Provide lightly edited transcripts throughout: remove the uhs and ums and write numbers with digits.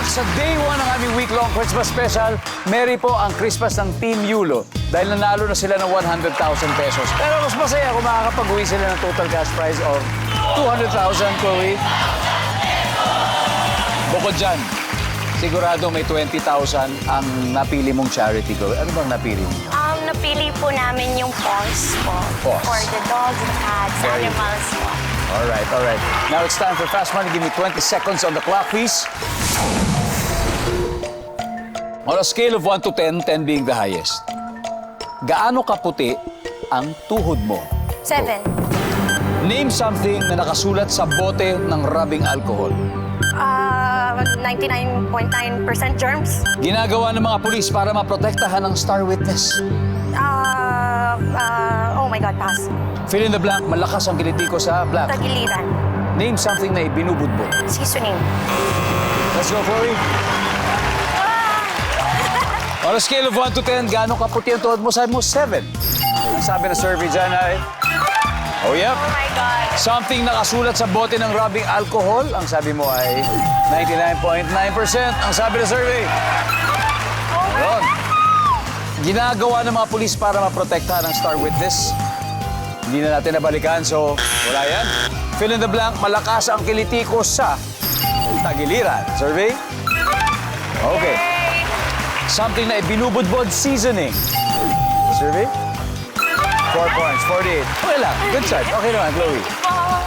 Sa day 1 ng aming week-long Christmas special, merry po ang Christmas ng Team Yulo dahil nanalo na sila ng 100,000 pesos. Pero mas masaya kung makakapag-uwi sila ng total cash prize of 200,000, Chloe. Bukod dyan, sigurado may 20,000 ang napili mong charity, Chloe. Ano bang napili mo? Napili po namin yung paws po. Paws. For the dogs, the cats, Very animals po. All right. Now it's time for Fast Money. Give me 20 seconds on the clock, please. On a scale of 1 to 10, 10 being the highest, gaano kaputi ang tuhod mo? 7. Name something na nakasulat sa bote ng rubbing alcohol. 99.9% germs. Ginagawa ng mga pulis para maprotektahan ng star witness. Oh my God, pass. Fill in the blank, malakas ang kiliti ko sa blank. Tagiliran. Name something na ibinubudbud. Seasoning. Let's go, Chloe. On a scale of 1 to 10, gaano kaputi ang tuhod mo? Sabi mo, 7. Ang sabi ng survey dyan ay... Oh, yep. Oh my God. Something nakasulat sa bote ng rubbing alcohol. Ang sabi mo ay 99.9%. Ang sabi ng survey. Ayun. Ginagawa ng mga pulis para maprotektahan ang star witness. Hindi na natin nabalikan, so wala yan. Fill in the blank, malakas ang kiliti ko sa tagiliran. Survey? Okay. Something na ibinubudbod, seasoning. Survey? 4 points, 48. Okay lang, good start. Okay naman, Chloe.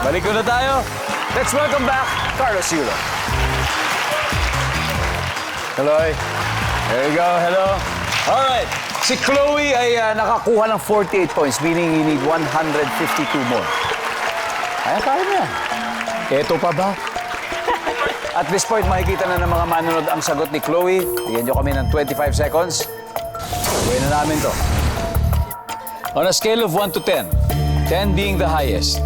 Balik ko na tayo. Let's welcome back Carlos Yulo. Hello. There you go, hello. All right. Si Chloe ay nakakuha ng 48 points, meaning you need 152 more. Kaya mo yan. Eto pa ba? At this point, makikita na ng mga manonood ang sagot ni Chloe. Bigyan nyo kami ng 25 seconds. Gawin na namin to. On a scale of 1 to 10, 10 being the highest,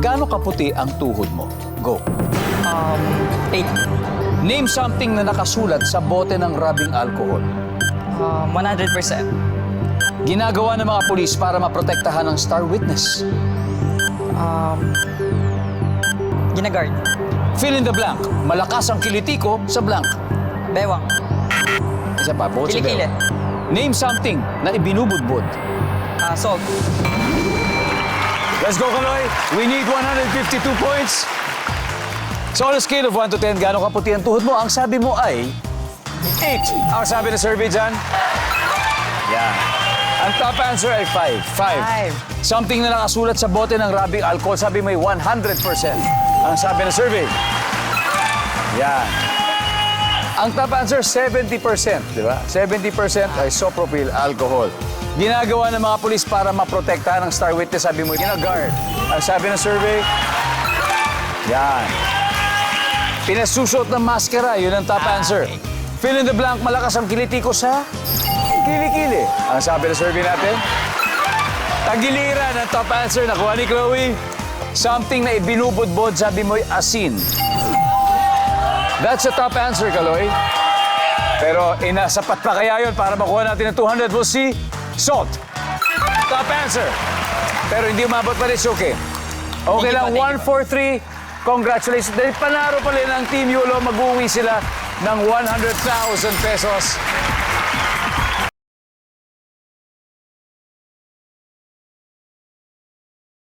gaano kaputi ang tuhod mo? Go. 8. Name something na nakasulat sa bote ng rubbing alcohol. 100%. Ginagawa ng mga pulis para maprotektahan ng star witness. Ginagard. Fill in the blank. Malakas ang kiliti ko sa blank. Bewang. Isa pa, bukod sa Kilikili. bell. Name something na ibinubudbud. Salt. Let's go, Kaloy. We need 152 points. So on a scale of 1 to 10, gaano kaputi ang tuhod mo? Ang sabi mo ay 8. Ang sabi ng survey dyan? Yan. Ang top answer ay 5. 5. Something na nakasulat sa bote ng rubbing alcohol, sabi mo ay 100%. Ang sabi ng survey? Yan. Ang top answer, 70%, di ba? 70% ay isopropyl alcohol. Ginagawa ng mga pulis para maprotektahan ng star witness, sabi mo, ginagard. Ang sabi ng survey? Yan. Pinasusuot ng maskara, yun ang top answer. Fill in the blank, malakas ang kiliti ko sa kilikili. Ang sabi ng survey natin? Tagiliran ang top answer. Nakuha ni Chloe. Something na ibinubudbod, sabi mo'y asin. That's the top answer, Kaloy. Pero sapat pa kaya yun para makuha natin ng 200? We'll see. Salt. Top answer. Pero hindi umabot pa rin, okay. Okay lang, 1-4-3. Congratulations. Dahil panaro pa rin ang Team Yulo, mag-uwi sila ng 100,000 pesos.